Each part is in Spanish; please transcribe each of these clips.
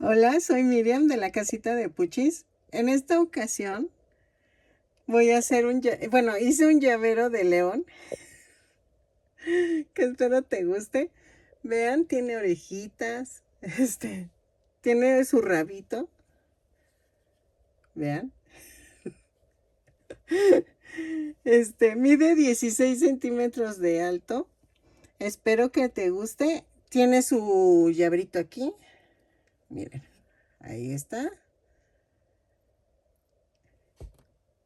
Hola, soy Miriam de la casita de Puchis. En esta ocasión voy a hacer hice un llavero de león que espero te guste. Vean, tiene orejitas, tiene su rabito, vean. Mide 16 centímetros de alto. Espero que te guste. Tiene su llaverito aquí. Miren, ahí está.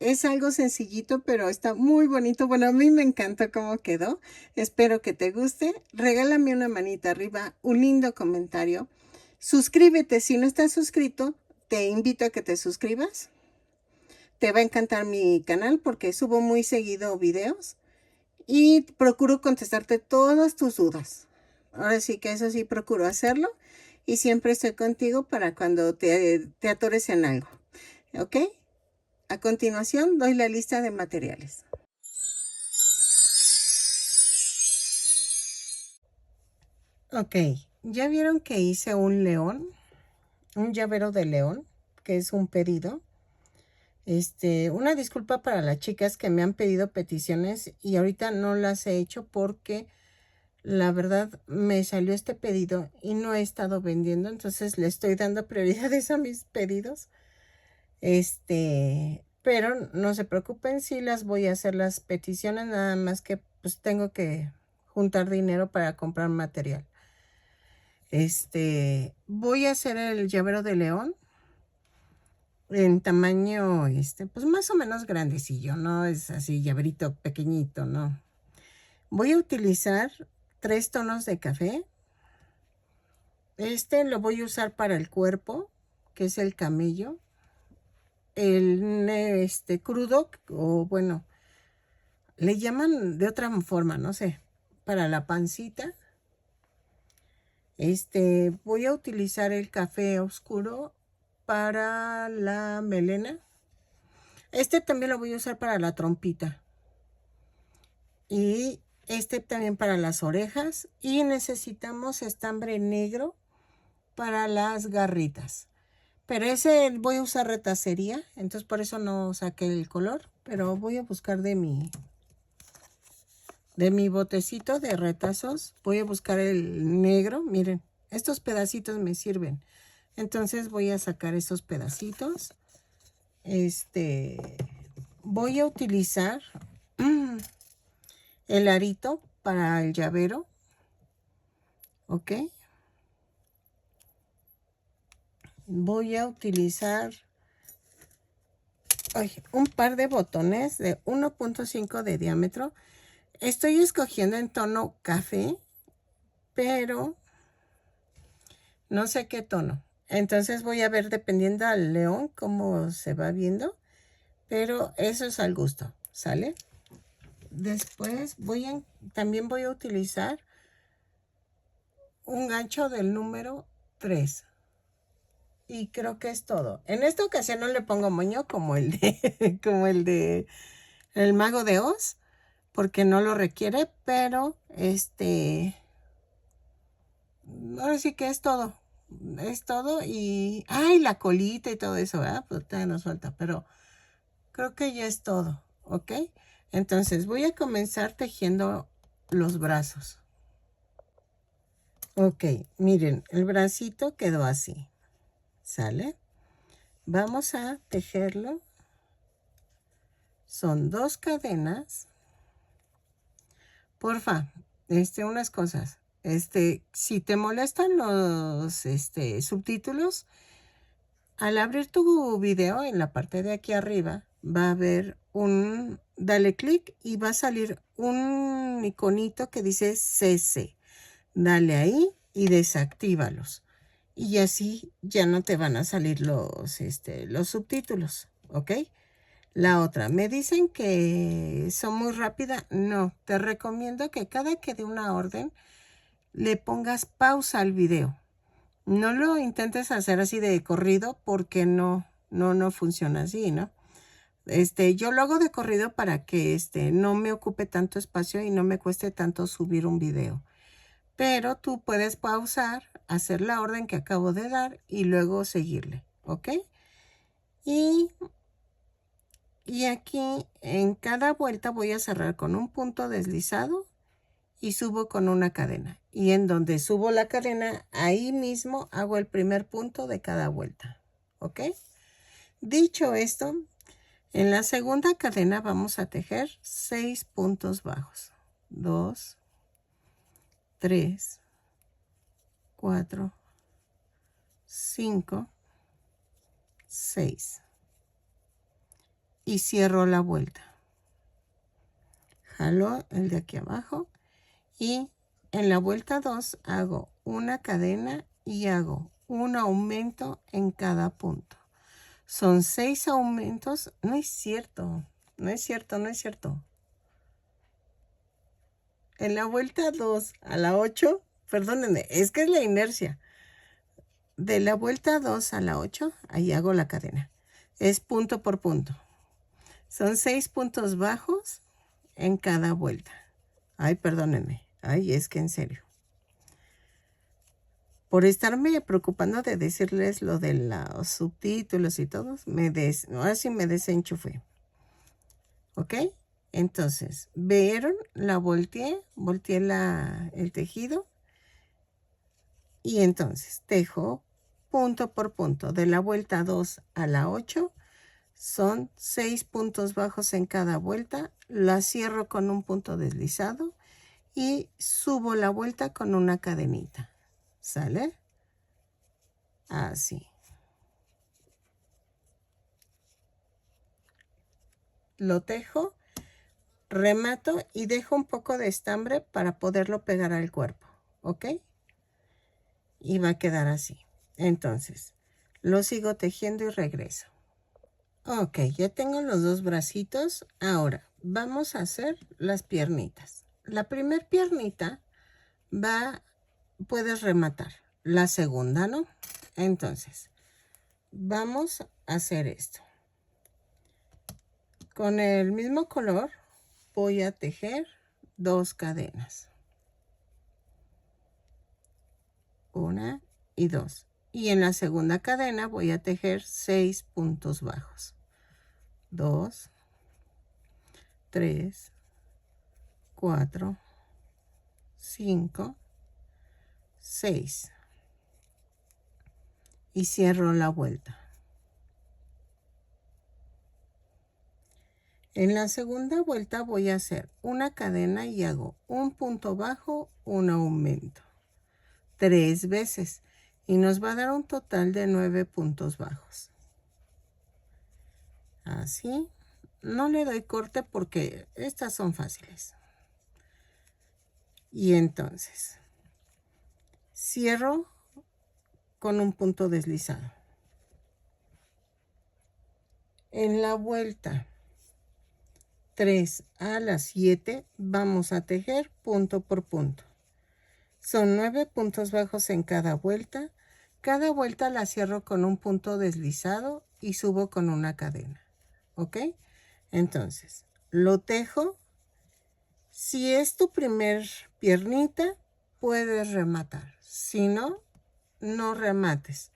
Es algo sencillito, pero está muy bonito. Bueno, a mí me encantó cómo quedó. Espero que te guste. Regálame una manita arriba, un lindo comentario. Suscríbete. Si no estás suscrito, te invito a que te suscribas. Te va a encantar mi canal porque subo muy seguido videos y procuro contestarte todas tus dudas. Ahora sí que eso sí procuro hacerlo y siempre estoy contigo para cuando te atores en algo. ¿Ok? A continuación, doy la lista de materiales. Ok, ya vieron que hice un león, un llavero de león, que es un pedido. Una disculpa para las chicas que me han pedido peticiones y ahorita no las he hecho porque la verdad me salió este pedido y no he estado vendiendo, entonces le estoy dando prioridades a mis pedidos. Pero no se preocupen, sí las voy a hacer las peticiones, nada más que pues tengo que juntar dinero para comprar material. Voy a hacer el llavero de león en tamaño, pues más o menos grandecillo, no es así llaverito pequeñito, no. Voy a utilizar 3 tonos de café. Lo voy a usar para el cuerpo, que es el camello. El crudo, o bueno, le llaman de otra forma, no sé, para la pancita. Voy a utilizar el café oscuro para la melena. También lo voy a usar para la trompita. Y también para las orejas. Y necesitamos estambre negro para las garritas. Pero ese voy a usar retacería, entonces por eso no saqué el color. Pero voy a buscar de mi botecito de retazos. Voy a buscar el negro. Miren, estos pedacitos me sirven. Entonces voy a sacar estos pedacitos. Voy a utilizar el arito para el llavero. Ok. Voy a utilizar un par de botones de 1.5 de diámetro. Estoy escogiendo en tono café, pero no sé qué tono. Entonces voy a ver dependiendo al león cómo se va viendo. Pero eso es al gusto, ¿sale? Después también voy a utilizar un gancho del número 3. Y creo que es todo. En esta ocasión no le pongo moño como el de como el de el Mago de Oz, porque no lo requiere, pero ahora sí que es todo. Es todo y ay, la colita y todo eso, ¿verdad? Pues todavía nos falta, pero creo que ya es todo, ¿ok? Entonces voy a comenzar tejiendo los brazos. Ok, miren, el bracito quedó así, ¿sale? Vamos a tejerlo. Son 2 cadenas. Porfa, unas cosas. Si te molestan los subtítulos, al abrir tu video en la parte de aquí arriba, va a haber dale clic y va a salir un iconito que dice CC. Dale ahí y desactívalos. Y así ya no te van a salir los subtítulos, ¿ok? La otra, me dicen que son muy rápida. No, te recomiendo que cada que dé una orden, le pongas pausa al video. No lo intentes hacer así de corrido porque no funciona así, ¿no? Yo lo hago de corrido para que no me ocupe tanto espacio y no me cueste tanto subir un video. Pero tú puedes pausar hacer la orden que acabo de dar y luego seguirle, ¿ok? Y aquí en cada vuelta voy a cerrar con un punto deslizado y subo con una cadena. Y en donde subo la cadena, ahí mismo hago el primer punto de cada vuelta, ¿ok? Dicho esto, en la segunda cadena vamos a tejer 6 puntos bajos. 2, 3, 4, 5, 6. Y cierro la vuelta. Jalo el de aquí abajo y en la vuelta 2 hago una cadena y hago un aumento en cada punto. Son 6 aumentos. No es cierto, no es cierto, no es cierto. En la vuelta 2 a la 8, perdónenme, es que es la inercia. De la vuelta 2 a la 8, ahí hago la cadena. Es punto por punto. Son 6 puntos bajos en cada vuelta. Ay, perdónenme. Ay, es que en serio. Por estarme preocupando de decirles lo de los subtítulos y todo, ahora sí me desenchufé. ¿Ok? Entonces, ¿vieron? La volteé el tejido. Y entonces tejo punto por punto. De la vuelta 2 a la 8 son 6 puntos bajos en cada vuelta. La cierro con un punto deslizado y subo la vuelta con una cadenita. ¿Sale? Así. Lo tejo, remato y dejo un poco de estambre para poderlo pegar al cuerpo. ¿Ok? Y va a quedar así. Entonces, lo sigo tejiendo y regreso. Ok, ya tengo los dos bracitos. Ahora, vamos a hacer las piernitas. La primer piernita puedes rematar. La segunda, ¿no? Entonces, vamos a hacer esto. Con el mismo color voy a tejer 2 cadenas. 1 y 2. Y en la segunda cadena voy a tejer 6 puntos bajos. 2, 3, 4, 5, 6. Y cierro la vuelta. En la segunda vuelta voy a hacer una cadena y hago un punto bajo, un aumento. 3 veces. Y nos va a dar un total de 9 puntos bajos. Así. No le doy corte porque estas son fáciles. Y entonces, cierro con un punto deslizado. En la vuelta 3 a la 7 vamos a tejer punto por punto. Son 9 puntos bajos en cada vuelta. Cada vuelta la cierro con un punto deslizado y subo con una cadena. ¿Ok? Entonces, lo tejo. Si es tu primer piernita, puedes rematar. Si no, no remates.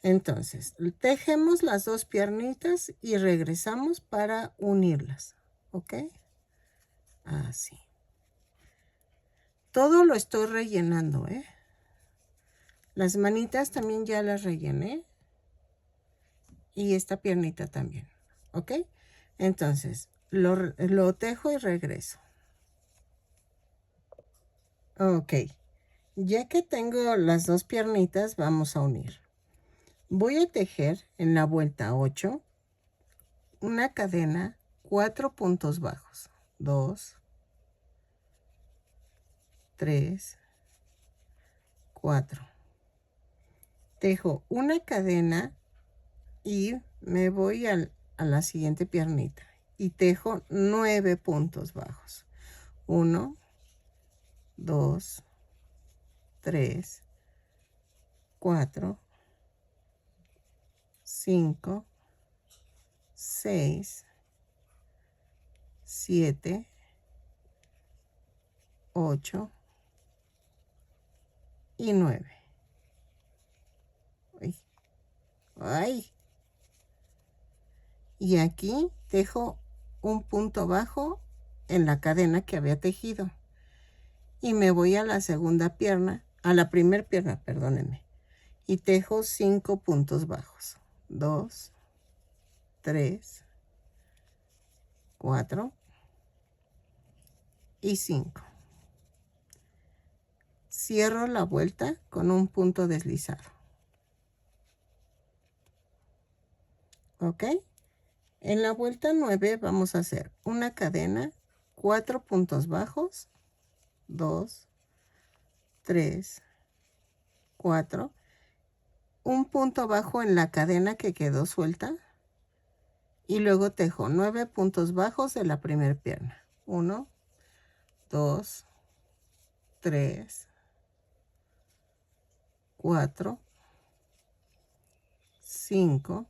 Entonces, tejemos las dos piernitas y regresamos para unirlas. ¿Ok? Así. Todo lo estoy rellenando, ¿eh? Las manitas también ya las rellené. Y esta piernita también. ¿Ok? Entonces, lo tejo y regreso. Ok. Ya que tengo las dos piernitas, vamos a unir. Voy a tejer en la vuelta 8 una cadena, 4 puntos bajos. 2, 3, 4. Tejo una cadena y me voy a la siguiente piernita y tejo 9 puntos bajos. 1, 2, 3, 4, 5, 6, 7, 8 y 9. Ay, ay. Y aquí tejo un punto bajo en la cadena que había tejido. Y me voy a la segunda pierna, a la primera pierna, perdónenme. Y tejo 5 puntos bajos. 2, 3, 4 y 5. Cierro la vuelta con un punto deslizado. ¿Ok? En la vuelta 9 vamos a hacer una cadena, 4 puntos bajos, 2, 3, 4, un punto bajo en la cadena que quedó suelta y luego tejo 9 puntos bajos de la primera pierna. 1, 2, 3, 4, 5,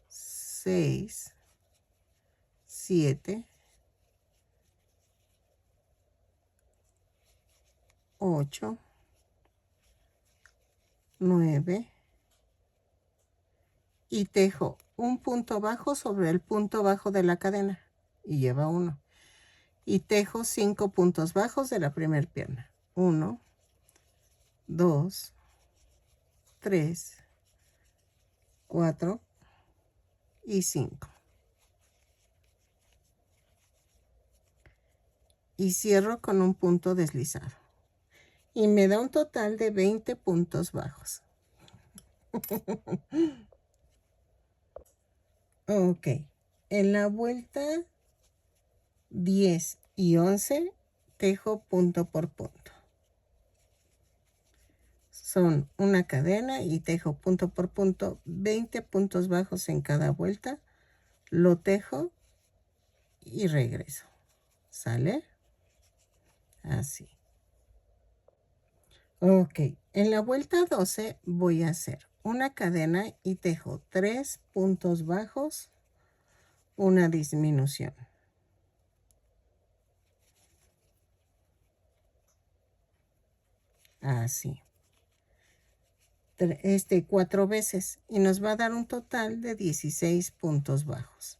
6, 7, 8, 9 y tejo un punto bajo sobre el punto bajo de la cadena y lleva 1 y tejo 5 puntos bajos de la primera pierna. 1, 2, 3, 4 y 5 y cierro con un punto deslizado y me da un total de 20 puntos bajos. Ok, en la vuelta 10 y 11 tejo punto por punto. Son una cadena y tejo punto por punto, 20 puntos bajos en cada vuelta. Lo tejo y regreso. ¿Sale? Así. Ok, en la vuelta 12 voy a hacer una cadena y tejo 3 puntos bajos, una disminución. Así. 4 veces y nos va a dar un total de 16 puntos bajos.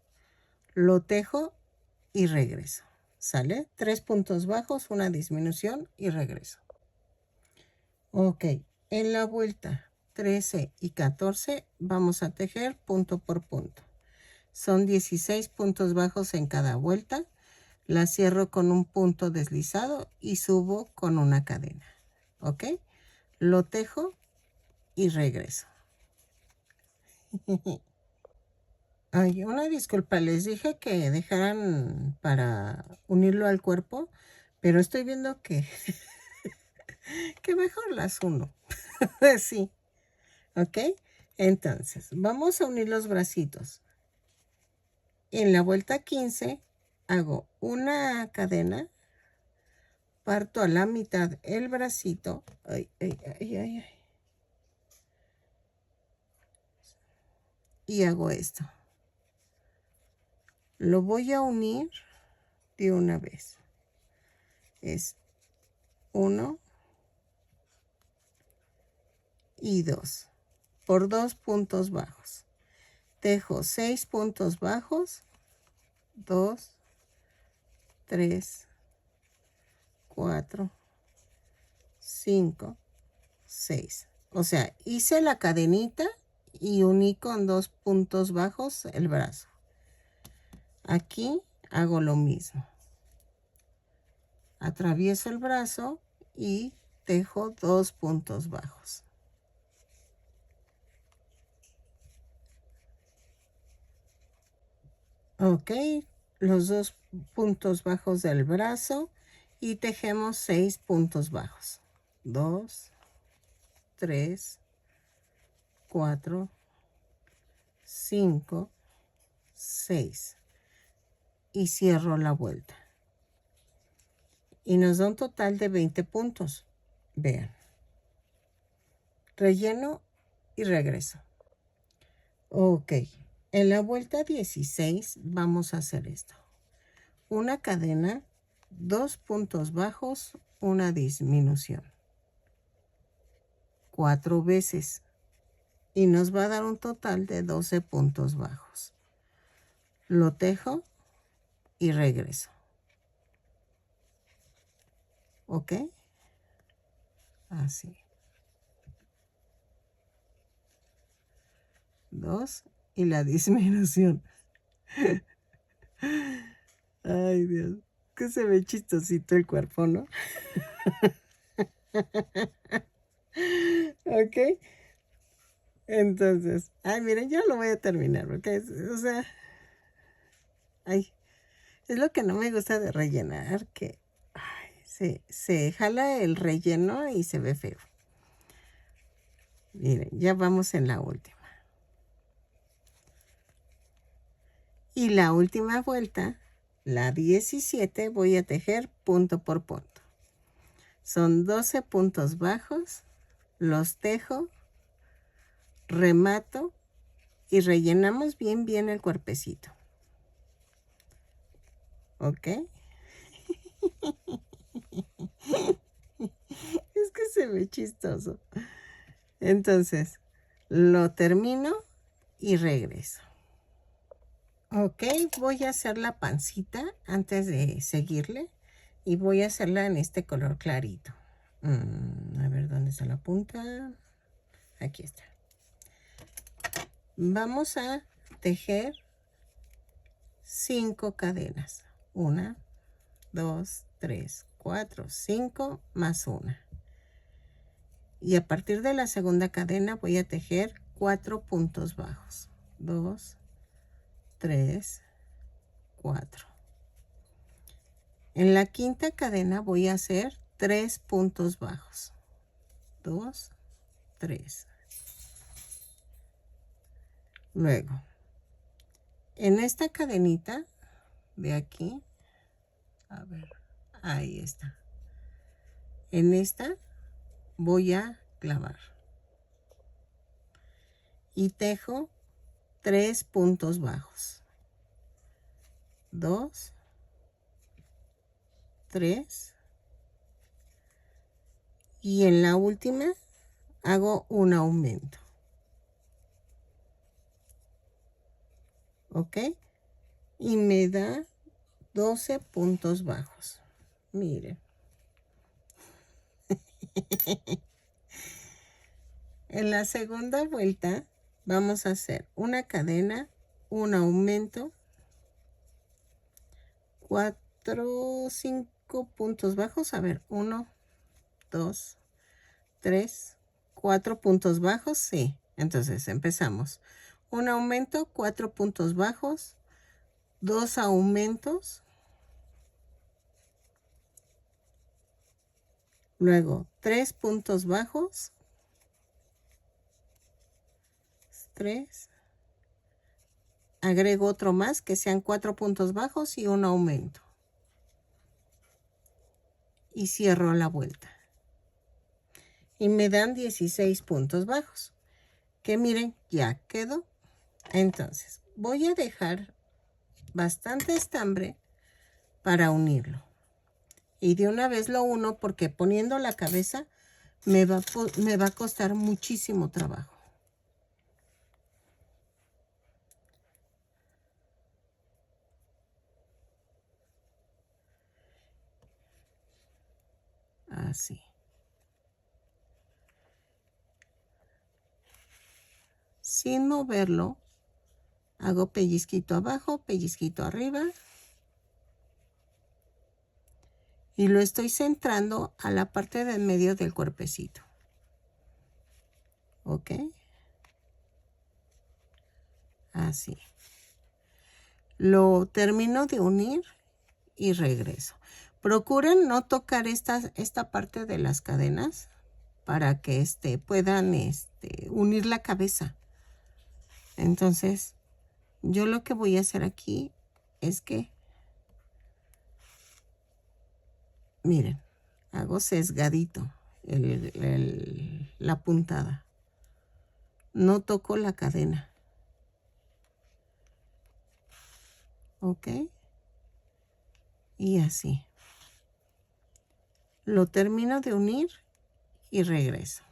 Lo tejo y regreso. ¿Sale? 3 puntos bajos, una disminución y regreso. Ok, en la vuelta 13 y 14 vamos a tejer punto por punto. Son 16 puntos bajos en cada vuelta. La cierro con un punto deslizado y subo con una cadena. ¿Ok? Lo tejo y regreso. Ay, una disculpa, les dije que dejaran para unirlo al cuerpo, pero estoy viendo que, que mejor las uno. Sí, ¿ok? Entonces, vamos a unir los bracitos. En la vuelta 15 hago una cadena, parto a la mitad el bracito. Ay, ay, ay, ay, ay. Y hago esto. Lo voy a unir de una vez. Es 1 y 2 por 2 puntos bajos. Tejo 6 puntos bajos. 2, 3, 4, 5, 6. O sea, hice la cadenita y uní con 2 puntos bajos el brazo. Aquí hago lo mismo. Atravieso el brazo y tejo 2 puntos bajos. Ok, los 2 puntos bajos del brazo y tejemos 6 puntos bajos. 2, 3, 4, 5, 6. Y cierro la vuelta. Y nos da un total de 20 puntos. Vean. Relleno y regreso. Ok. En la vuelta 16 vamos a hacer esto. Una cadena, 2 puntos bajos, una disminución. 4 veces y nos va a dar un total de 12 puntos bajos. Lo tejo y regreso. ¿Ok? Así. 2 y la disminución. Ay, Dios. Que se ve chistosito el cuerpo, ¿no? Ok. Entonces, ay, miren, yo lo voy a terminar, porque, o sea, ay, es lo que no me gusta de rellenar, que ay, se jala el relleno y se ve feo. Miren, ya vamos en la última. Y la última vuelta, la 17, voy a tejer punto por punto. Son 12 puntos bajos, los tejo, remato y rellenamos bien el cuerpecito. ¿Ok? Es que se ve chistoso. Entonces, lo termino y regreso. Ok, voy a hacer la pancita antes de seguirle. Y voy a hacerla en este color clarito. A ver, ¿dónde está la punta? Aquí está. Vamos a tejer 5 cadenas. 1, 2, 3, 4, 5 más 1. Y a partir de la segunda cadena voy a tejer 4 puntos bajos. 2, 3, 4. En la quinta cadena voy a hacer 3 puntos bajos. 2, 3. Luego, en esta cadenita de aquí, a ver, ahí está. En esta voy a clavar. Y tejo 3 puntos bajos. 2, 3. Y en la última hago un aumento. ¿Ok? Y me da 12 puntos bajos. Miren. En la segunda vuelta vamos a hacer una cadena, un aumento, 4, 5 puntos bajos. A ver, 1, 2, 3, 4 puntos bajos. Sí, entonces empezamos. Un aumento, 4 puntos bajos, 2 aumentos, luego 3 puntos bajos, 3, agrego otro más que sean 4 puntos bajos y un aumento. Y cierro la vuelta. Y me dan 16 puntos bajos. Que miren, ya quedó. Entonces, voy a dejar bastante estambre para unirlo. Y de una vez lo uno porque poniendo la cabeza me va a costar muchísimo trabajo. Así. Sin moverlo, hago pellizquito abajo, pellizquito arriba. Y lo estoy centrando a la parte del medio del cuerpecito. ¿Ok? Así. Lo termino de unir y regreso. Procuren no tocar esta parte de las cadenas para que puedan unir la cabeza. Entonces, yo lo que voy a hacer aquí es que, miren, hago sesgadito la puntada. No toco la cadena. ¿Ok? Y así. Lo termino de unir y regreso.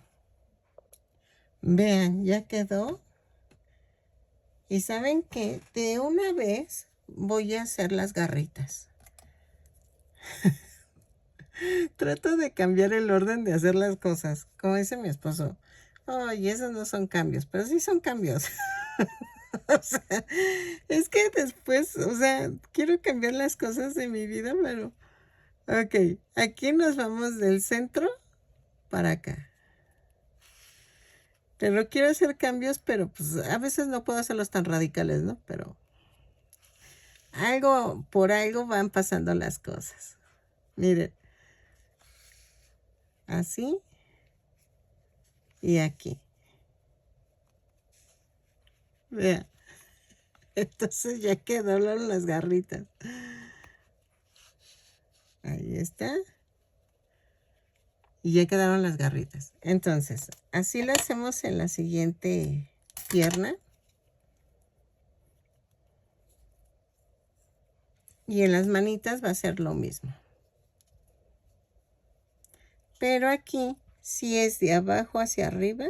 Vean, ya quedó. Y saben que de una vez voy a hacer las garritas. Trato de cambiar el orden de hacer las cosas. Como dice mi esposo, oye, esos no son cambios, pero sí son cambios. O sea, es que después, o sea, quiero cambiar las cosas de mi vida, pero... Ok, aquí nos vamos del centro para acá. Pero quiero hacer cambios, pero pues a veces no puedo hacerlos tan radicales, ¿no? Pero por algo van pasando las cosas. Miren, así y aquí. Vean, entonces ya quedaron las garritas. Ahí está. Y ya quedaron las garritas. Entonces, así lo hacemos en la siguiente pierna. Y en las manitas va a ser lo mismo. Pero aquí, si es de abajo hacia arriba,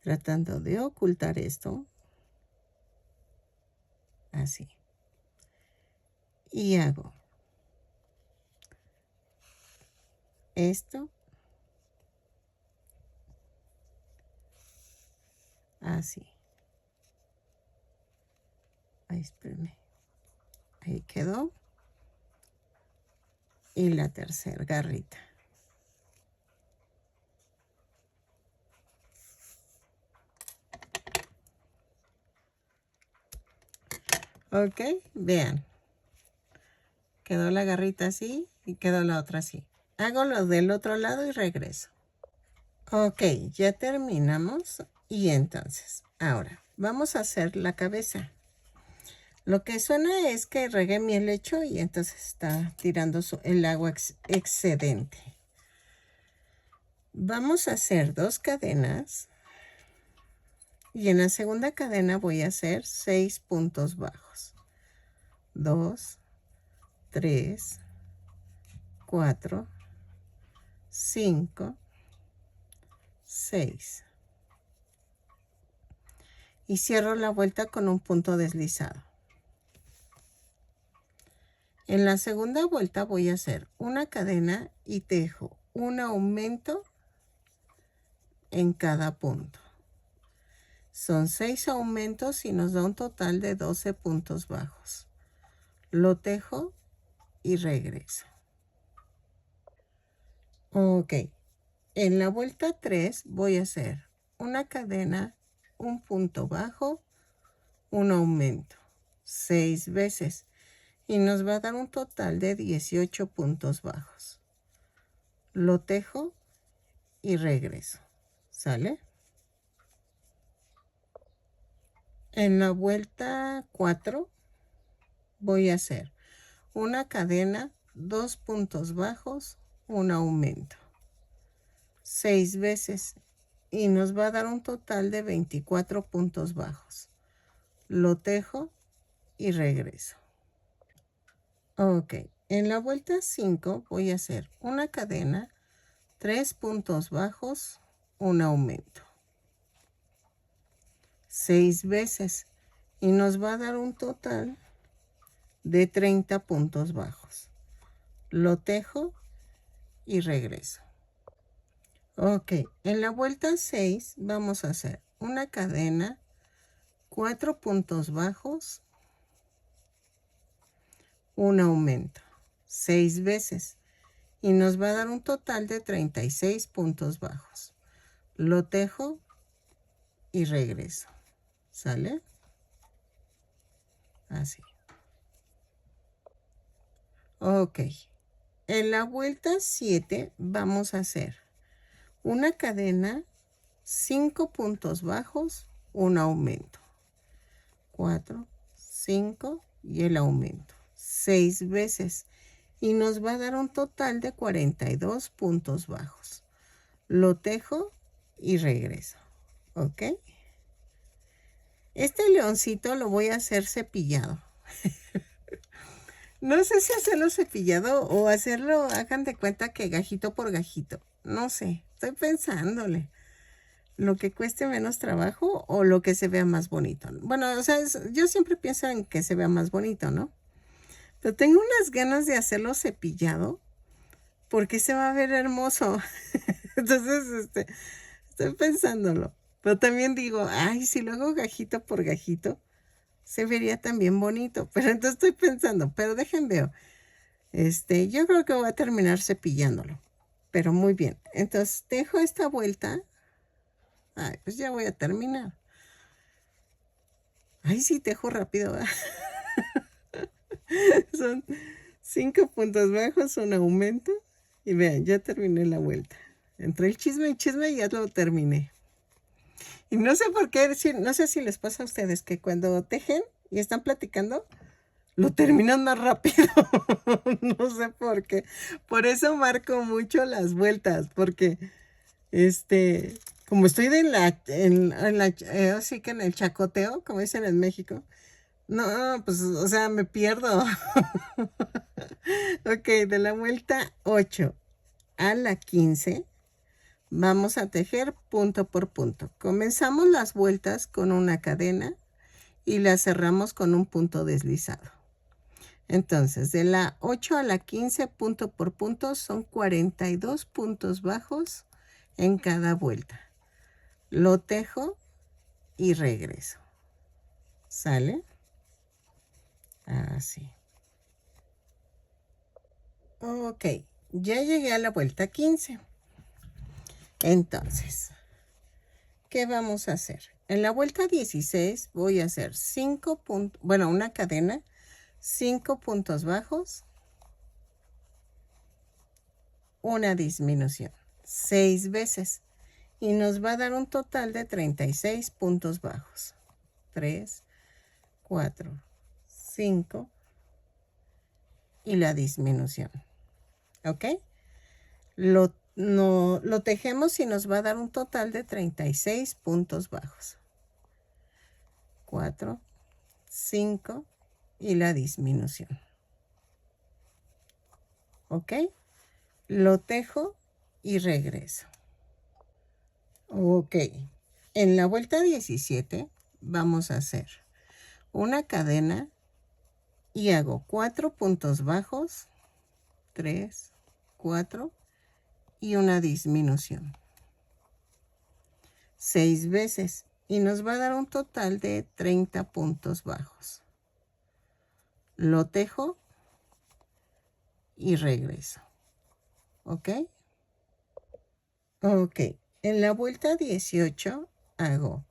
tratando de ocultar esto, así. Y hago esto, así. Ahí, espérenme. Ahí quedó. Y la tercera garrita. Ok, vean. Quedó la garrita así y quedó la otra así. Hago lo del otro lado y regreso. Ok, ya terminamos. Y entonces, ahora, vamos a hacer la cabeza. Lo que suena es que regué mi helecho y entonces está tirando el agua excedente. Vamos a hacer 2 cadenas. Y en la segunda cadena voy a hacer 6 puntos bajos. 2, 3, 4, 5, 6. Y cierro la vuelta con un punto deslizado. En la segunda vuelta voy a hacer una cadena y tejo un aumento en cada punto. Son 6 aumentos y nos da un total de 12 puntos bajos. Lo tejo y regreso. Ok. En la vuelta 3 voy a hacer una cadena, un punto bajo, un aumento, 6 veces. Y nos va a dar un total de 18 puntos bajos. Lo tejo y regreso. ¿Sale? En la vuelta 4 voy a hacer una cadena, 2 puntos bajos, un aumento. 6 veces. Y nos va a dar un total de 24 puntos bajos. Lo tejo y regreso. Ok, en la vuelta 5 voy a hacer una cadena, 3 puntos bajos, un aumento. 6 veces y nos va a dar un total de 30 puntos bajos. Lo tejo y regreso. Ok, en la vuelta 6 vamos a hacer una cadena, 4 puntos bajos, un aumento, 6 veces y nos va a dar un total de 36 puntos bajos. Lo tejo y regreso. ¿Sale? Así. Ok. En la vuelta 7 vamos a hacer una cadena, 5 puntos bajos, un aumento. 4, 5 y el aumento. 6 veces. Y nos va a dar un total de 42 puntos bajos. Lo tejo y regreso. ¿Ok? Este leoncito lo voy a hacer cepillado. No sé si hacerlo cepillado o hacerlo, hagan de cuenta que gajito por gajito. No sé, estoy pensándole. Lo que cueste menos trabajo o lo que se vea más bonito. Bueno, o sea, yo siempre pienso en que se vea más bonito, ¿no? Pero tengo unas ganas de hacerlo cepillado porque se va a ver hermoso. Entonces, estoy pensándolo. Pero también digo, ay, si lo hago gajito por gajito, se vería también bonito. Pero entonces estoy pensando, pero dejen veo. Yo creo que voy a terminar cepillándolo. Pero muy bien. Entonces dejo esta vuelta. Ay, pues ya voy a terminar. Ay, sí, tejo rápido, ¿verdad? Son 5 puntos bajos, un aumento. Y vean, ya terminé la vuelta. Entre el chisme y chisme ya lo terminé. Y no sé por qué, no sé si les pasa a ustedes que cuando tejen y están platicando, lo terminan más rápido. No sé por qué. Por eso marco mucho las vueltas, porque como estoy así que en el chacoteo, como dicen en México, no, pues, o sea, me pierdo. Ok, de la vuelta 8 a la 15, vamos a tejer punto por punto. Comenzamos las vueltas con una cadena y las cerramos con un punto deslizado. Entonces, de la 8 a la 15, punto por punto, son 42 puntos bajos en cada vuelta. Lo tejo y regreso. ¿Sale? Así. Ok, ya llegué a la vuelta 15. Entonces, ¿qué vamos a hacer? En la vuelta 16 voy a hacer 5 puntos, bueno, una cadena, 5 puntos bajos, una disminución, 6 veces. Y nos va a dar un total de 36 puntos bajos. 3, 4, 5 y la disminución. ¿Ok? Lo tejemos y nos va a dar un total de 36 puntos bajos. 4, 5 y la disminución. ¿Ok? Lo tejo y regreso. Ok. En la vuelta 17 vamos a hacer una cadena y hago 4 puntos bajos, 3, 4 y una disminución. 6 veces y nos va a dar un total de 30 puntos bajos. Lo tejo y regreso. ¿Ok? Ok. En la vuelta 18 hago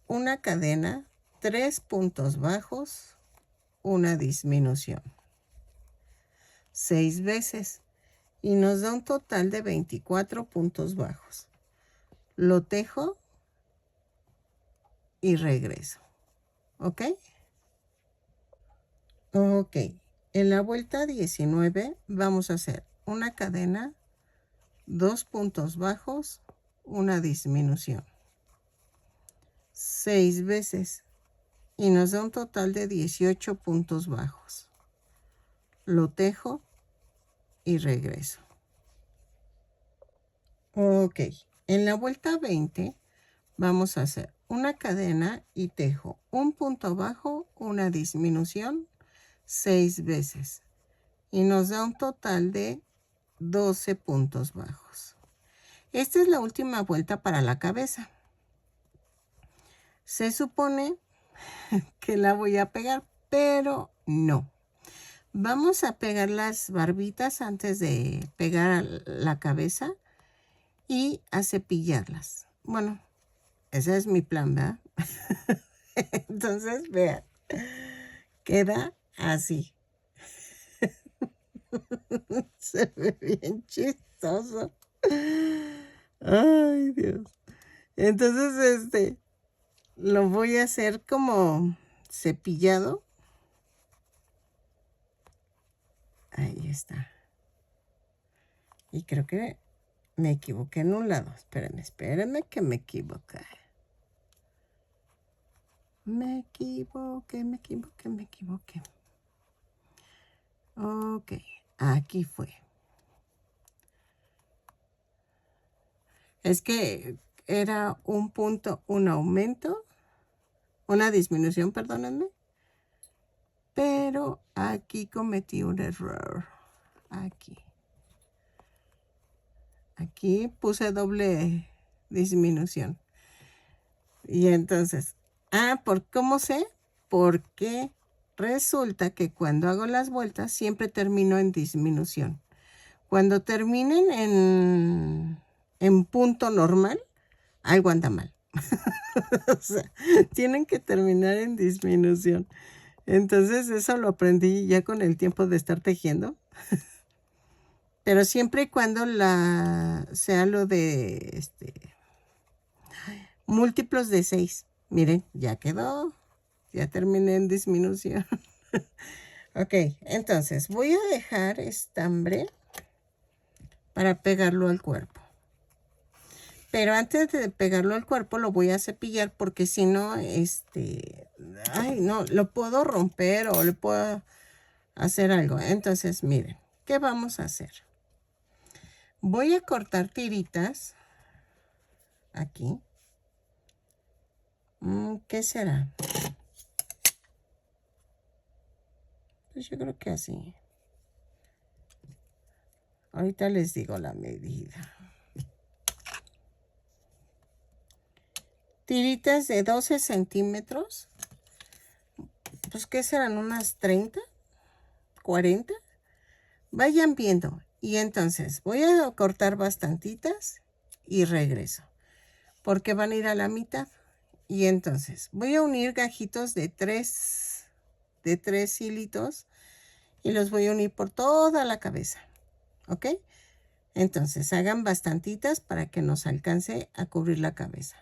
una cadena, 3 puntos bajos, una disminución. 6 veces y nos da un total de 24 puntos bajos. Lo tejo y regreso. ¿Ok? Ok. En la vuelta 19 vamos a hacer una cadena, 2 puntos bajos, una disminución. 6 veces y nos da un total de 18 puntos bajos. Lo tejo y regreso. Ok. En la vuelta 20 vamos a hacer una cadena y tejo un punto bajo, una disminución, 6 veces. Y nos da un total de 12 puntos bajos. Esta es la última vuelta para la cabeza. Se supone que la voy a pegar, pero no. Vamos a pegar las barbitas antes de pegar la cabeza y a cepillarlas. Bueno, ese es mi plan, ¿verdad? Entonces, vean, queda así. Se ve bien chistoso. Ay, Dios. Entonces, lo voy a hacer como cepillado. Ahí está. Y creo que me equivoqué en un lado. Espérenme que me equivoqué. Me equivoqué. Ok, aquí fue. Es que era un punto, un aumento, una disminución, perdónenme. Pero aquí cometí un error. Aquí puse doble disminución. Y entonces, ¿cómo sé? Porque resulta que cuando hago las vueltas siempre termino en disminución. Cuando terminen en punto normal, algo anda mal. O sea, tienen que terminar en disminución. Entonces eso lo aprendí ya con el tiempo de estar tejiendo. Pero siempre y cuando sea lo de múltiplos de 6. Miren, ya quedó. Ya terminé en disminución. Ok, entonces voy a dejar estambre para pegarlo al cuerpo. Pero antes de pegarlo al cuerpo lo voy a cepillar porque si no, no, lo puedo romper o le puedo hacer algo. Entonces, miren, ¿qué vamos a hacer? Voy a cortar tiritas aquí. ¿Qué será? Pues yo creo que así. Ahorita les digo la medida. Tiritas de 12 centímetros. Pues, ¿qué serán? ¿Unas 30? ¿40? Vayan viendo. Y entonces voy a cortar bastantitas y regreso. Porque van a ir a la mitad. Y entonces voy a unir gajitos de 3 hilitos. Y los voy a unir por toda la cabeza. ¿Ok? Entonces hagan bastantitas para que nos alcance a cubrir la cabeza.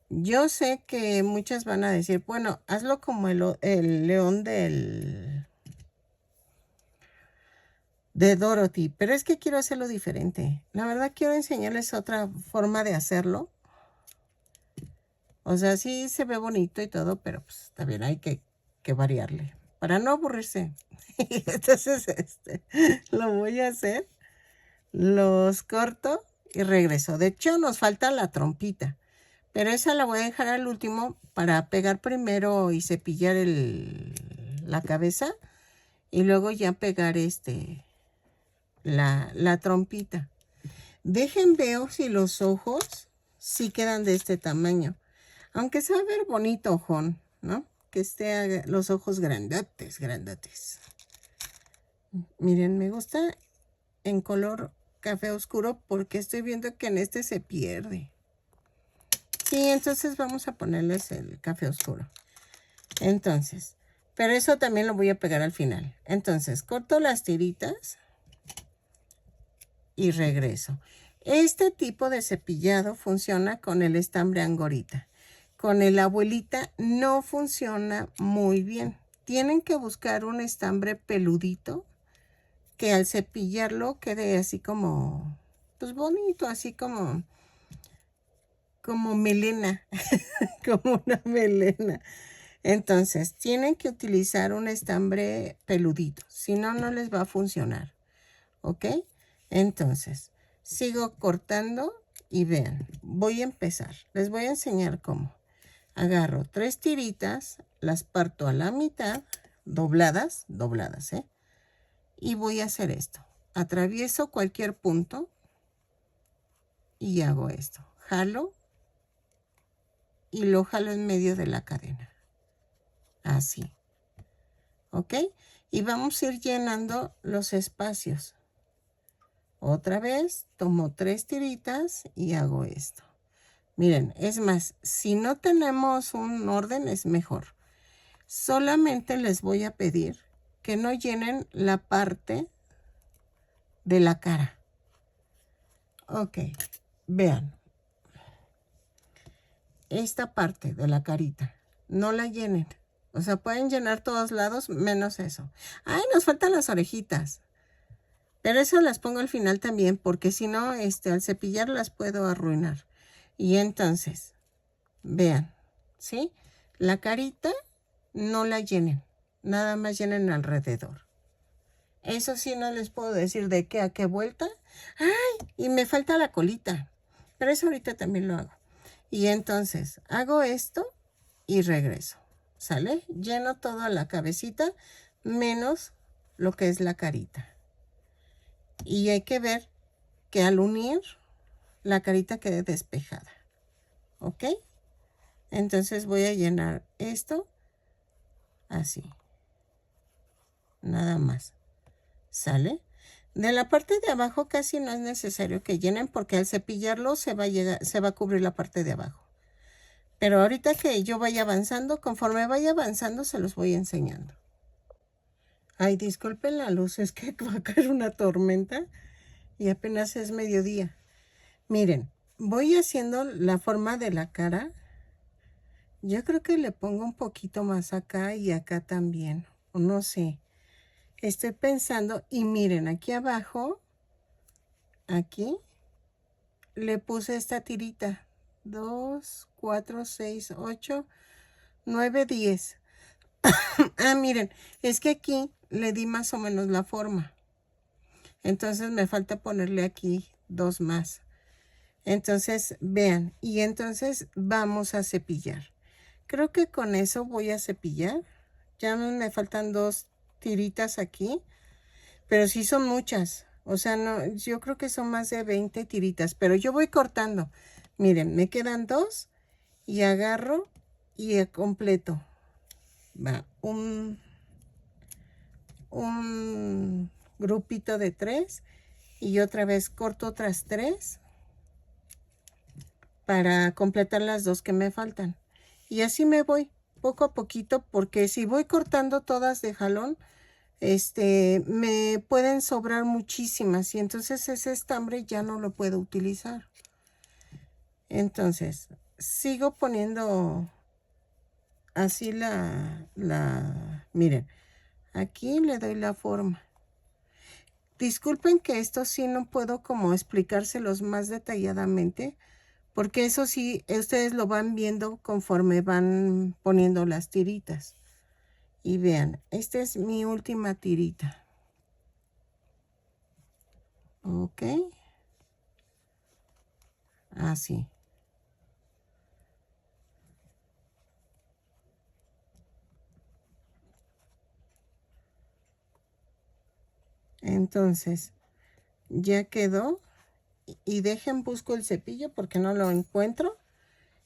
Yo sé que muchas van a decir, bueno, hazlo como el león de Dorothy, pero es que quiero hacerlo diferente. La verdad quiero enseñarles otra forma de hacerlo. O sea, sí se ve bonito y todo, pero pues también hay que variarle para no aburrirse. Entonces, lo voy a hacer. Los corto y regreso. De hecho, nos falta la trompita. Pero esa la voy a dejar al último para pegar primero y cepillar la cabeza. Y luego ya pegar la trompita. Veo si los ojos sí quedan de este tamaño. Aunque se va a ver bonito ojón, ¿no? Que esté los ojos grandotes, grandotes. Miren, me gusta en color café oscuro porque estoy viendo que en este se pierde. Sí, entonces vamos a ponerles el café oscuro. Entonces, pero eso también lo voy a pegar al final. Entonces, corto las tiritas y regreso. Este tipo de cepillado funciona con el estambre angorita. Con el abuelita no funciona muy bien. Tienen que buscar un estambre peludito que al cepillarlo quede así como, pues bonito, así como melena, como una melena. Entonces, tienen que utilizar un estambre peludito, si no, no les va a funcionar, ¿ok? Entonces, sigo cortando y vean, voy a empezar. Les voy a enseñar cómo. Agarro 3 tiritas, las parto a la mitad, dobladas, ¿eh? Y voy a hacer esto. Atravieso cualquier punto y hago esto. Jalo y lo jalo en medio de la cadena. Así. ¿Ok? Y vamos a ir llenando los espacios. Otra vez, tomo 3 tiritas y hago esto. Miren, es más, si no tenemos un orden es mejor. Solamente les voy a pedir que no llenen la parte de la cara. Ok, vean. Esta parte de la carita, no la llenen. O sea, pueden llenar todos lados menos eso. ¡Ay, nos faltan las orejitas! Pero eso las pongo al final también, porque si no, al cepillar las puedo arruinar. Y entonces, vean, ¿sí? La carita no la llenen, nada más llenen alrededor. Eso sí no les puedo decir de qué a qué vuelta. ¡Ay! Y me falta la colita. Pero eso ahorita también lo hago. Y entonces hago esto y regreso. ¿Sale? Lleno toda la cabecita menos lo que es la carita. Y hay que ver que al unir la carita quede despejada. ¿Ok? Entonces voy a llenar esto así. Nada más. ¿Sale? De la parte de abajo casi no es necesario que llenen porque al cepillarlo se va a cubrir la parte de abajo. Pero ahorita que yo vaya avanzando, conforme vaya avanzando se los voy enseñando. Ay, disculpen la luz, es que va a caer una tormenta y apenas es mediodía. Miren, voy haciendo la forma de la cara. Yo creo que le pongo un poquito más acá y acá también. O no sé. Estoy pensando y miren, aquí abajo, aquí, le puse esta tirita. 2, 4, 6, 8, 9, 10. Ah, miren, es que aquí le di más o menos la forma. Entonces me falta ponerle aquí 2 más. Entonces, vean, y entonces vamos a cepillar. Creo que con eso voy a cepillar. Ya me faltan 2 tiritas aquí, pero sí son muchas. O sea, no, yo creo que son más de 20 tiritas, pero yo voy cortando. Miren, me quedan 2 y agarro y completo. Va, un grupito de 3 y otra vez corto otras 3 para completar las 2 que me faltan. Y así me voy poco a poquito porque si voy cortando todas de jalón, me pueden sobrar muchísimas y entonces ese estambre ya no lo puedo utilizar. Entonces, sigo poniendo así miren, aquí le doy la forma. Disculpen que esto sí no puedo como explicárselos más detalladamente, porque eso sí, ustedes lo van viendo conforme van poniendo las tiritas. Y vean, esta es mi última tirita. Ok. Así. Entonces, ya quedó. Y dejen, busco el cepillo porque no lo encuentro.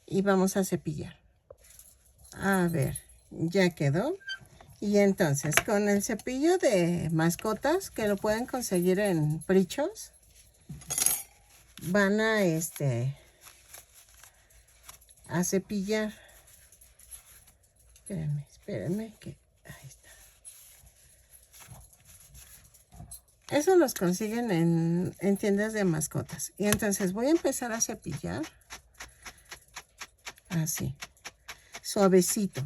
Y vamos a cepillar. A ver, ya quedó. Y entonces, con el cepillo de mascotas, que lo pueden conseguir en Prichos, van a cepillar. Espérenme, que ahí está. Eso los consiguen en tiendas de mascotas. Y entonces voy a empezar a cepillar. Así. Suavecito.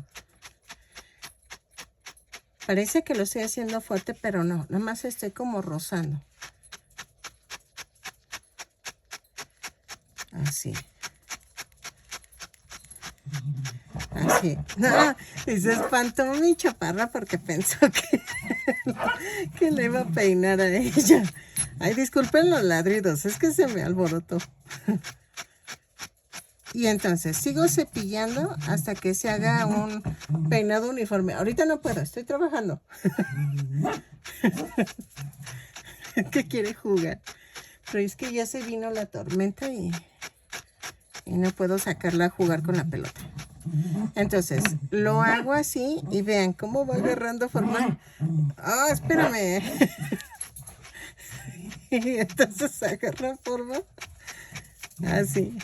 Parece que lo estoy haciendo fuerte, pero no. Nada más estoy como rozando. Así. Así. No, y se espantó mi chaparra porque pensó que le iba a peinar a ella. Ay, disculpen los ladridos, es que se me alborotó. Y entonces sigo cepillando hasta que se haga un peinado uniforme. Ahorita no puedo, estoy trabajando. ¿Qué quiere jugar? Pero es que ya se vino la tormenta y no puedo sacarla a jugar con la pelota. Entonces, lo hago así y vean cómo va agarrando forma. ¡Ah, espérame! Y entonces agarra forma así.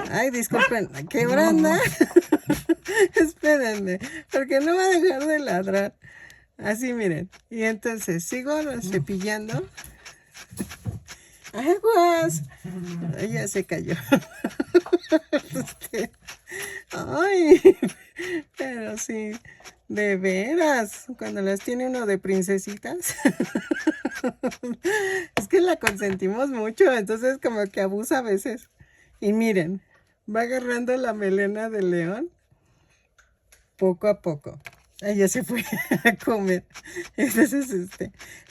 Ay, disculpen, quebrando. Espérenme, porque no va a dejar de ladrar. Así, miren. Y entonces sigo cepillando. ¡Aguas! Ella se cayó. Ay, pero sí, de veras, cuando las tiene uno de princesitas. Es que la consentimos mucho, entonces como que abusa a veces. Y miren, va agarrando la melena del león poco a poco. Ella se fue a comer. Entonces,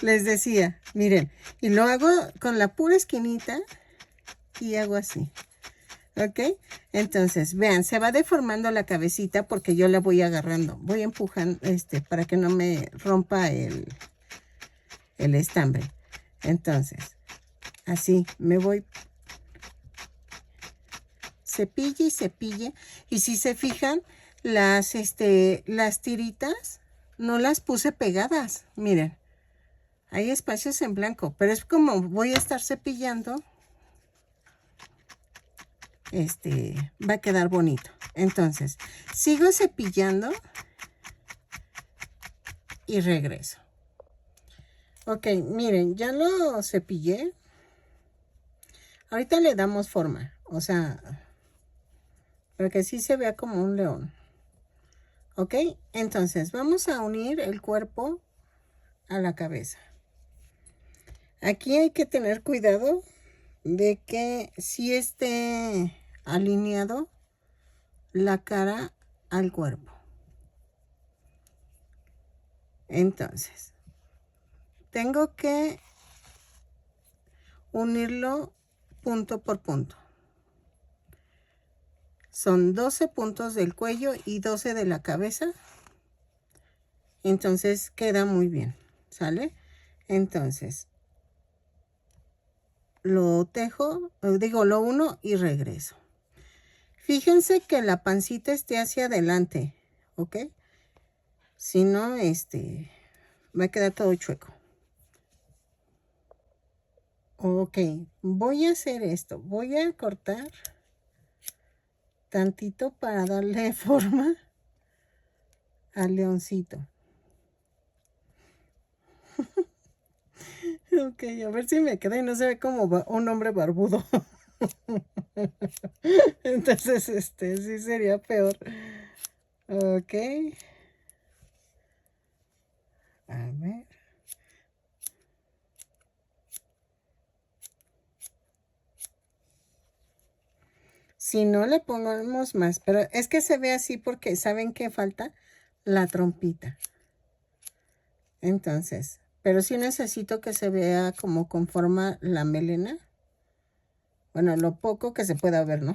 les decía, miren, y lo hago con la pura esquinita y hago así. ¿Ok? Entonces, vean, se va deformando la cabecita porque yo la voy agarrando. Voy empujando para que no me rompa el estambre. Entonces, así me voy cepille y cepille. Y si se fijan, las tiritas no las puse pegadas. Miren, hay espacios en blanco, pero es como voy a estar cepillando, va a quedar bonito. Entonces, sigo cepillando y regreso. Ok, miren, ya lo cepillé. Ahorita le damos forma, o sea, para que sí se vea como un león. Ok, entonces vamos a unir el cuerpo a la cabeza. Aquí hay que tener cuidado de que sí esté alineado la cara al cuerpo. Entonces, tengo que unirlo punto por punto. Son 12 puntos del cuello y 12 de la cabeza. Entonces queda muy bien, ¿sale? Entonces, lo tejo, lo uno y regreso. Fíjense que la pancita esté hacia adelante, ¿ok? Si no, va a quedar todo chueco. Ok, voy a hacer esto. Voy a cortar tantito para darle forma al leoncito. Ok, a ver si me queda y no se ve como un hombre barbudo. Entonces, sí sería peor. Ok. A ver. Si no, le pongamos más, pero es que se ve así porque ¿saben qué falta? La trompita. Entonces, pero sí necesito que se vea como conforma la melena. Bueno, lo poco que se pueda ver, ¿no?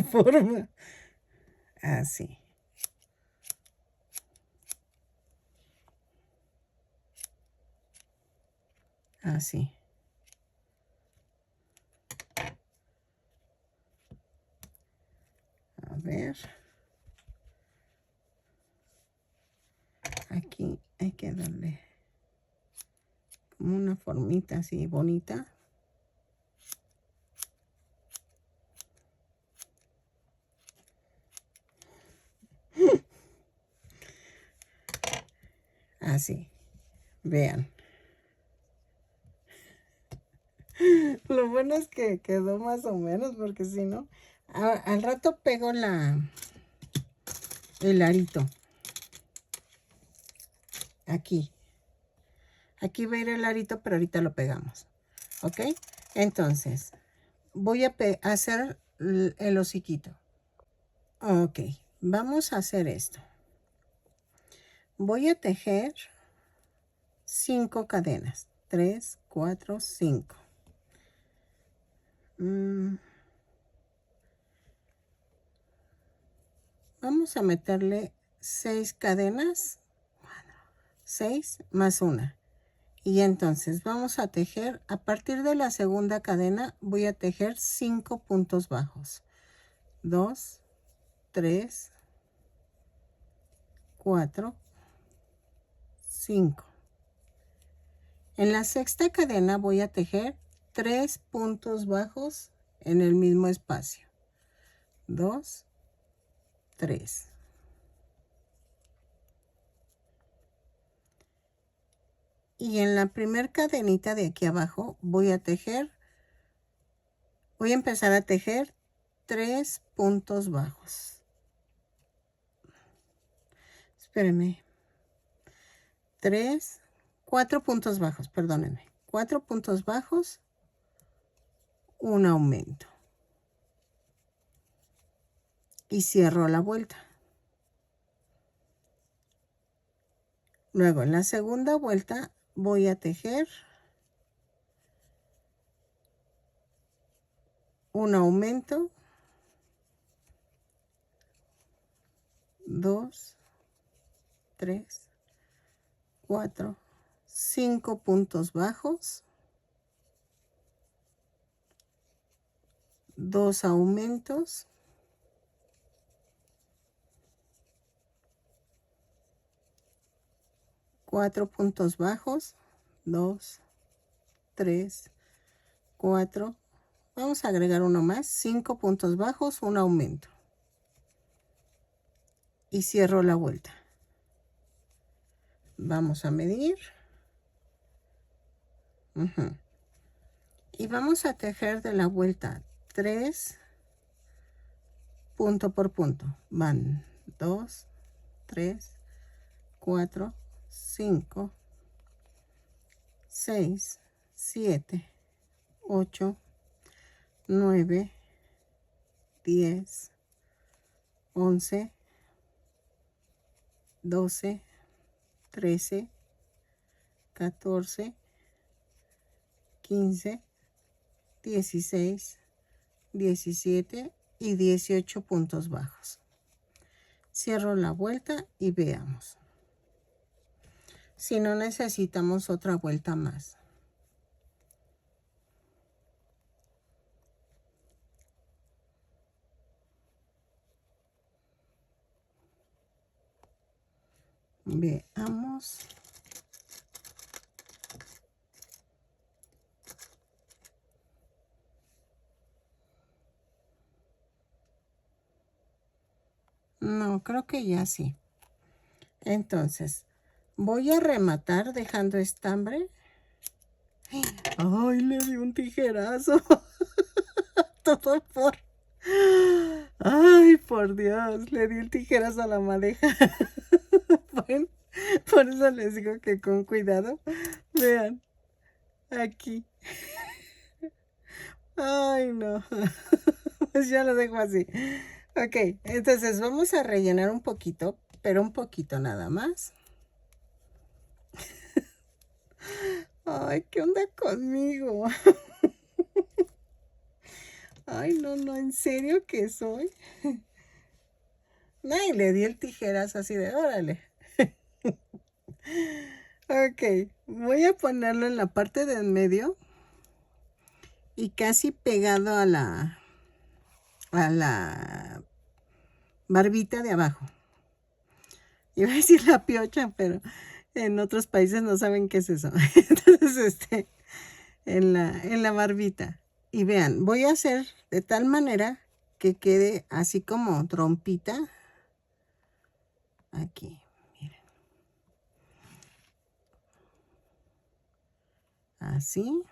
Forma. Así. Así. A ver. Aquí hay que darle como una formita así bonita. Así. Vean. Lo bueno es que quedó más o menos, porque si no, al rato pego el arito. Aquí. Aquí va a ir el arito, pero ahorita lo pegamos. ¿Ok? Entonces, voy a hacer el hociquito. Ok, vamos a hacer esto. Voy a tejer 5 cadenas. 3, 4, 5. Vamos a meterle 6 cadenas. 6 más 1. Y entonces vamos a tejer, a partir de la segunda cadena, voy a tejer 5 puntos bajos. 2, 3, 4, 5. En la sexta cadena voy a tejer 3 puntos bajos en el mismo espacio. 2, 3. Y en la primera cadenita de aquí abajo voy a empezar a tejer 3 puntos bajos. Espérenme. 4 puntos bajos, perdónenme. 4 puntos bajos, un aumento. Y cierro la vuelta. Luego en la segunda vuelta voy a tejer un aumento, 2, 3, 4, 5 puntos bajos, 2 aumentos, 4 puntos bajos, 2, 3, 4, vamos a agregar uno más, 5 puntos bajos, un aumento. Y cierro la vuelta. Vamos a medir. Y vamos a tejer de la vuelta 3 punto por punto. Van 2, 3, 4, 5, 6, 7, 8, 9, 10, 11, 12, 13, 14, 15, 16, 17 y 18 puntos bajos. Cierro la vuelta y veamos. Si no necesitamos otra vuelta más. Veamos. No, creo que ya sí. Entonces, voy a rematar dejando estambre. ¡Ay, le di un tijerazo! Todo por... ¡Ay, por Dios! Le di el tijerazo a la madeja. Bueno, por eso les digo que con cuidado. Vean, aquí. ¡Ay, no! Pues ya lo dejo así. Ok, entonces vamos a rellenar un poquito, pero un poquito nada más. Ay, ¿qué onda conmigo? Ay, no, no, ¿en serio que soy? Ay, le di el tijeras así de, órale. Ok, voy a ponerlo en la parte de en medio y casi pegado a la barbita de abajo. Iba a decir la piocha, pero en otros países no saben qué es eso. Entonces, en la barbita. Y vean, voy a hacer de tal manera que quede así como trompita. Aquí, miren. Así.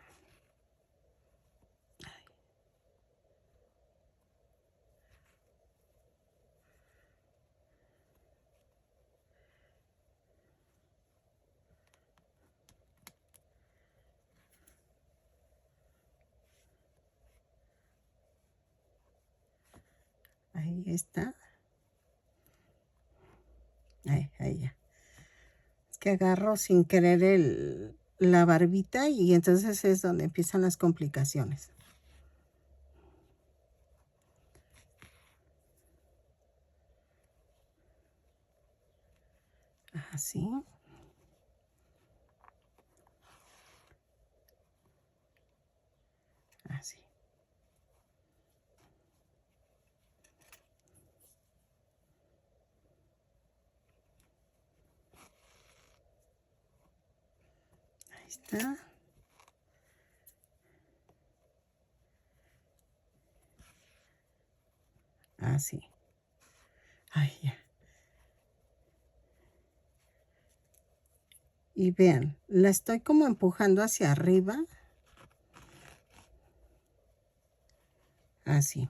Ahí está. Ahí ya. Es que agarro sin querer la barbita y entonces es donde empiezan las complicaciones. Así. Así. Ahí está. Así. Ay, ya. Y vean, la estoy como empujando hacia arriba. Así.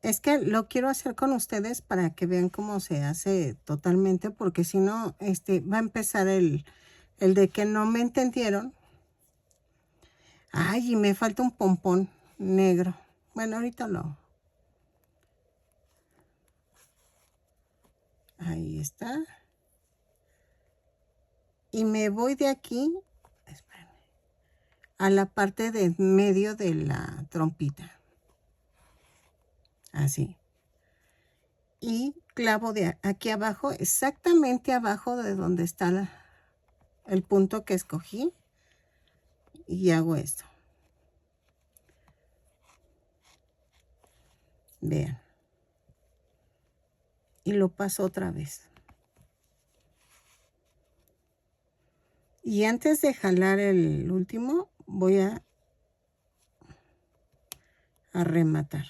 Es que lo quiero hacer con ustedes para que vean cómo se hace totalmente, porque si no, va a empezar el de que no me entendieron. Ay, y me falta un pompón negro. Bueno, ahorita lo... Ahí está. y me voy de aquí, espérame, a la parte de medio de la trompita. Así. Y clavo de aquí abajo, exactamente abajo de donde está el punto que escogí. Y hago esto. Vean. Y lo paso otra vez. Y antes de jalar el último, voy a rematar.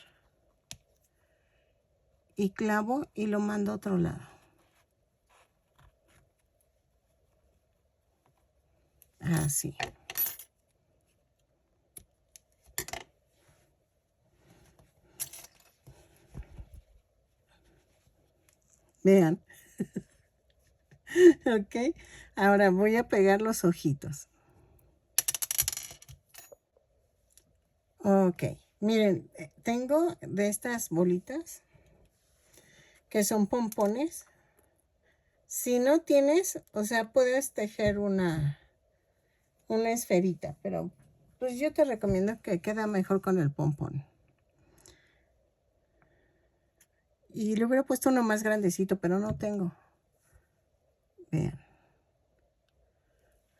Y clavo y lo mando a otro lado. Así. Vean. Ok. Ahora voy a pegar los ojitos. Ok. Miren, tengo de estas bolitas que son pompones. Si no tienes, o sea, puedes tejer una esferita, pero pues yo te recomiendo que queda mejor con el pompón. Y le hubiera puesto uno más grandecito, pero no tengo. Vean.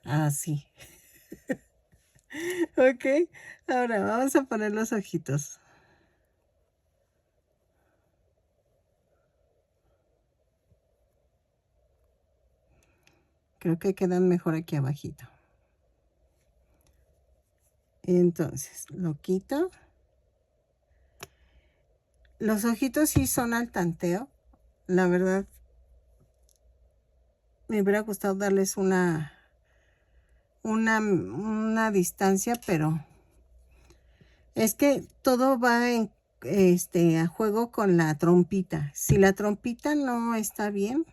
Así. Ok. Ahora vamos a poner los ojitos. Creo que quedan mejor aquí abajito. Entonces, lo quito. Los ojitos sí son al tanteo. La verdad, me hubiera gustado darles una distancia, pero es que todo va a juego con la trompita. Si la trompita no está bien,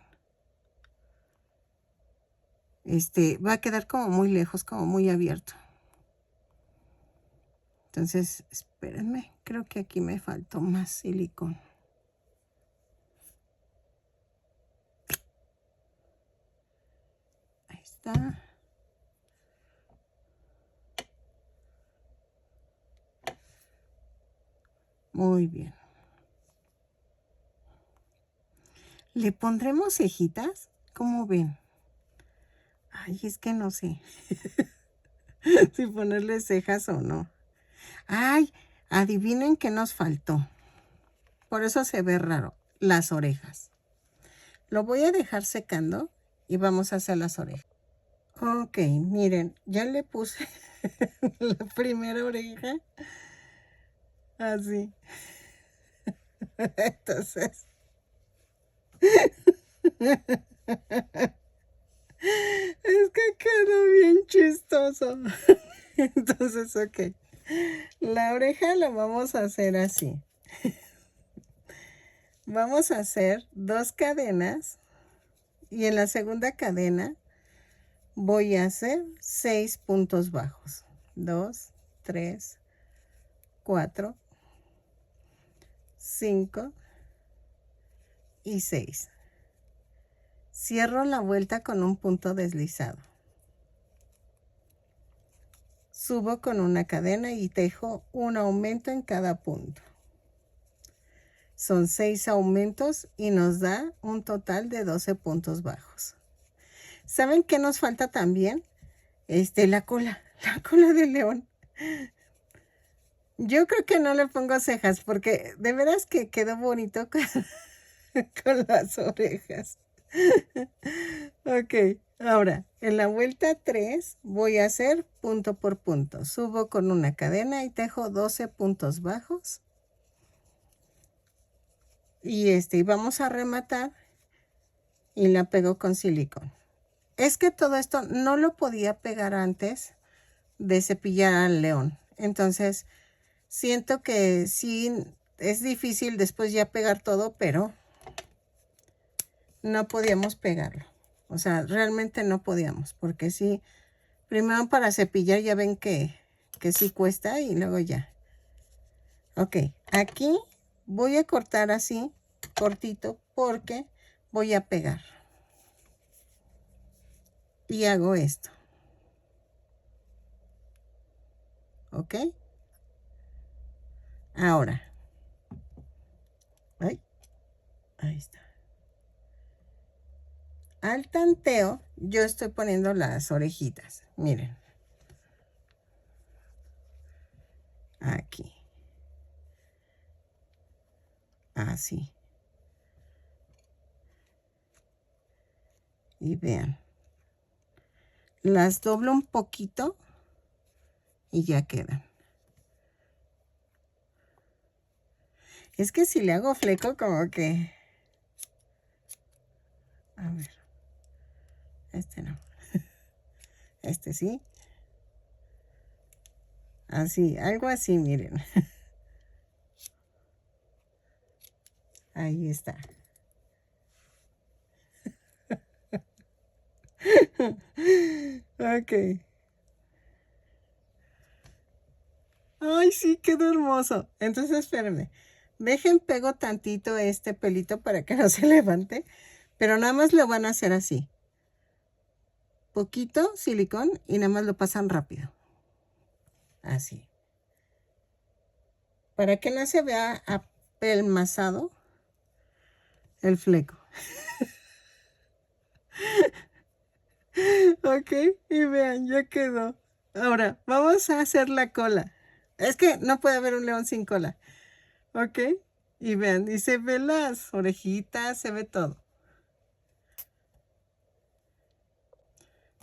va a quedar como muy lejos, como muy abierto. Entonces, espérenme, creo que aquí me faltó más silicón. Ahí está. Muy bien. ¿Le pondremos cejitas? ¿Cómo ven? Ay, es que no sé si ponerle cejas o no. Ay, adivinen qué nos faltó. Por eso se ve raro. Las orejas. Lo voy a dejar secando y vamos a hacer las orejas. Ok, miren, ya le puse la primera oreja. Así. Entonces. Es que quedó bien chistoso. Entonces, ok. La oreja la vamos a hacer así. Vamos a hacer 2 cadenas. Y en la segunda cadena voy a hacer 6 puntos bajos. 2, 3, 4, 5 y 6. Cierro la vuelta con un punto deslizado. Subo con una cadena y tejo un aumento en cada punto. Son 6 aumentos y nos da un total de 12 puntos bajos. ¿Saben qué nos falta también? La cola del león. Yo creo que no le pongo cejas porque de veras que quedó bonito con las orejas. Ok, ahora en la vuelta 3 voy a hacer punto por punto. Subo con una cadena y tejo 12 puntos bajos. Y vamos a rematar y la pego con silicón. Es que todo esto no lo podía pegar antes de cepillar al león. Entonces, siento que sí es difícil después ya pegar todo, pero no podíamos pegarlo. O sea, realmente no podíamos, porque sí, primero para cepillar ya ven que sí cuesta y luego ya. Ok, aquí voy a cortar así, cortito, porque voy a pegar. y hago esto. ¿Ok? Ahora. Ay, ahí está. Al tanteo, yo estoy poniendo las orejitas. Miren. Aquí. Así. Y vean. Las doblo un poquito y ya quedan. Es que si le hago fleco, como que... A ver. Este no. Este sí. Así, algo así, miren. Ahí está. Ok. Ay, sí, quedó hermoso. Entonces, espérenme. Dejen, pego tantito este pelito para que no se levante. Pero nada más lo van a hacer así. Poquito silicón y nada más lo pasan rápido. Así. Para que no se vea apelmazado el fleco. Ok, y vean, ya quedó. Ahora, vamos a hacer la cola. Es que no puede haber un león sin cola. Ok, y vean, y se ve las orejitas, se ve todo.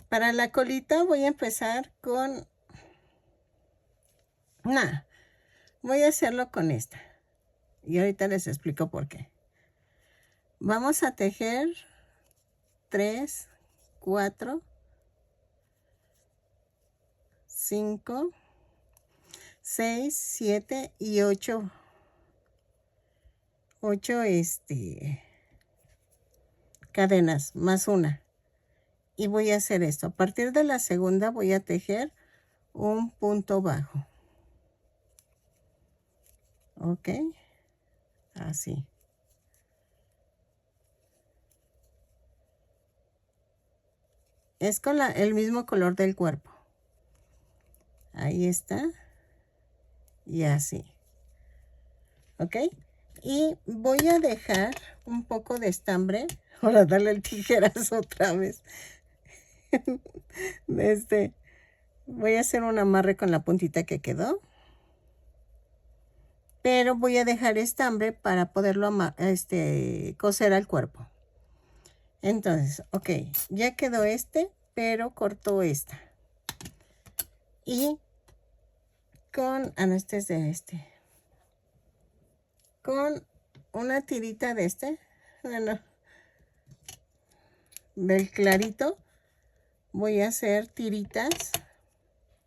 Para la colita voy a empezar con... Nah, voy a hacerlo con esta. Y ahorita les explico por qué. Vamos a tejer 3, 4, 5, 6, 7 y 8. 8 cadenas más una. Y voy a hacer esto. A partir de la segunda voy a tejer un punto bajo. Ok. Así. Es con el mismo color del cuerpo. Ahí está. Y así. ¿Ok? Y voy a dejar un poco de estambre. Ahora darle el tijerazo otra vez. Voy a hacer un amarre con la puntita que quedó. Pero voy a dejar estambre para poderlo coser al cuerpo. Entonces, ok, ya quedó pero cortó esta. Y con, no, este es de con una tirita de bueno, del clarito, voy a hacer tiritas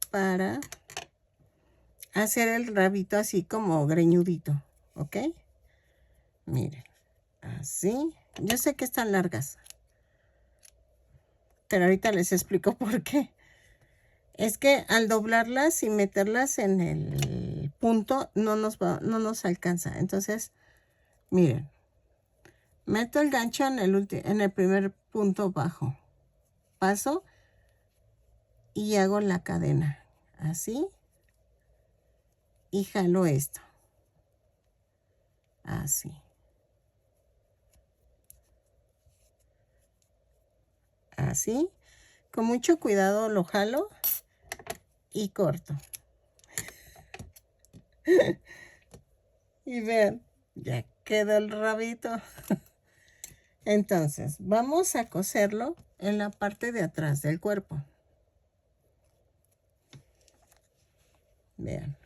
para hacer el rabito así como greñudito, ¿ok? Miren, así. Yo sé que están largas, pero ahorita les explico por qué. Es que al doblarlas y meterlas en el punto no nos alcanza. Entonces, miren, meto el gancho en el primer punto bajo, paso y hago la cadena así y jalo esto así, así, con mucho cuidado lo jalo y corto. Y vean, ya quedó el rabito. Entonces, vamos a coserlo en la parte de atrás del cuerpo. Vean.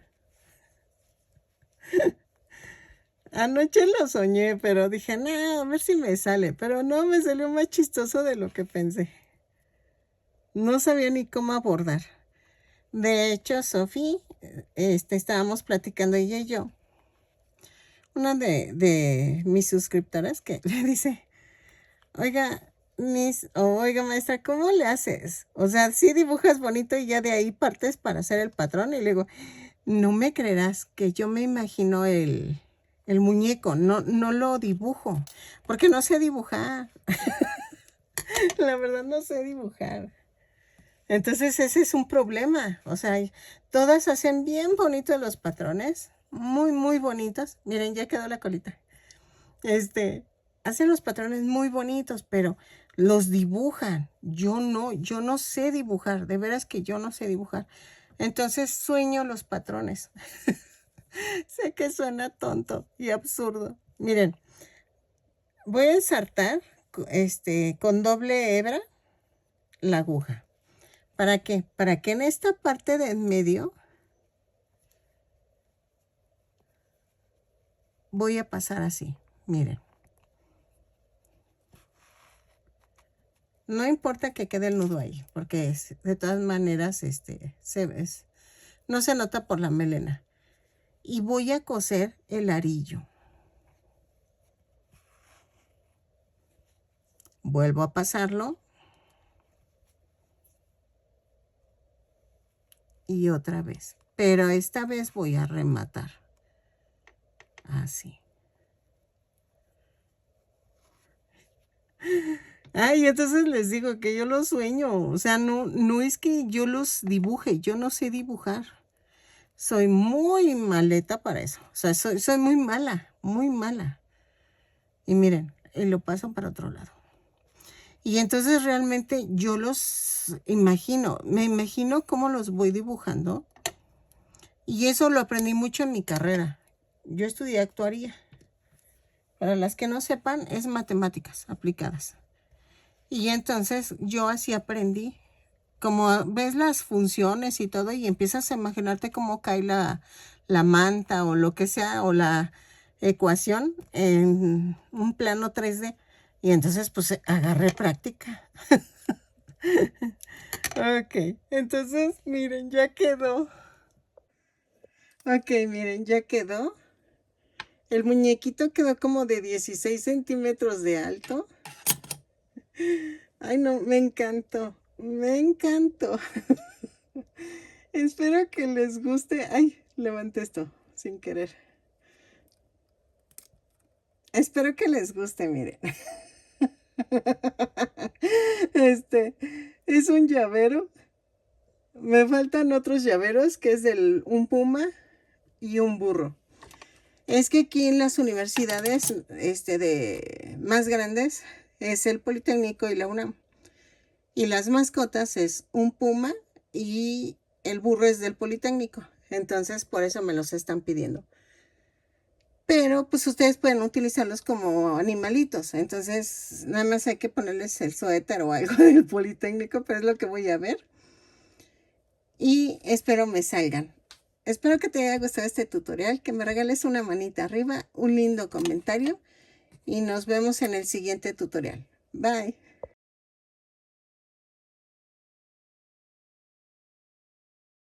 Anoche lo soñé, pero dije, no, a ver si me sale. Pero no, me salió más chistoso de lo que pensé. No sabía ni cómo abordar. De hecho, Sofi, estábamos platicando ella y yo. Una de mis suscriptoras que le dice, oiga, oiga, maestra, ¿cómo le haces? O sea, sí dibujas bonito y ya de ahí partes para hacer el patrón. Y le digo, no me creerás que yo me imagino el muñeco, no lo dibujo, porque no sé dibujar. La verdad no sé dibujar. Entonces ese es un problema. O sea, todas hacen bien bonitos los patrones. Muy, muy bonitos. Miren, ya quedó la colita. Hacen los patrones muy bonitos, pero los dibujan. Yo no sé dibujar. De veras que yo no sé dibujar. Entonces sueño los patrones. Sé que suena tonto y absurdo. Miren, voy a ensartar con doble hebra la aguja. ¿Para qué? Para que en esta parte de en medio voy a pasar así. Miren. No importa que quede el nudo ahí, porque de todas maneras no se nota por la melena. Y voy a coser el arillo. Vuelvo a pasarlo. Y otra vez. Pero esta vez voy a rematar. Así. Ay, entonces les digo que yo los sueño. O sea, no es que yo los dibuje. Yo no sé dibujar. Soy muy maleta para eso. O sea, soy muy mala. Muy mala. Y miren, lo paso para otro lado. Y entonces realmente yo los imagino. Me imagino cómo los voy dibujando. Y eso lo aprendí mucho en mi carrera. Yo estudié actuaría. Para las que no sepan, es matemáticas aplicadas. Y entonces yo así aprendí. Como ves las funciones y todo y empiezas a imaginarte cómo cae la manta o lo que sea, o la ecuación en un plano 3D. Y entonces pues agarré práctica. Ok, entonces miren, ya quedó. Ok, miren, ya quedó. El muñequito quedó como de 16 centímetros de alto. Ay, no, me encantó. Me encantó. Espero que les guste. Ay, levanté esto sin querer. Espero que les guste, miren. Este es un llavero. Me faltan otros llaveros, que es un puma y un burro. Es que aquí en las universidades de más grandes es el Politécnico y la UNAM. Y las mascotas es un puma y el burro es del Politécnico. Entonces por eso me los están pidiendo. Pero pues ustedes pueden utilizarlos como animalitos. Entonces nada más hay que ponerles el suéter o algo del Politécnico, pero es lo que voy a ver. Y espero me salgan. Espero que te haya gustado este tutorial, que me regales una manita arriba, un lindo comentario y nos vemos en el siguiente tutorial. Bye.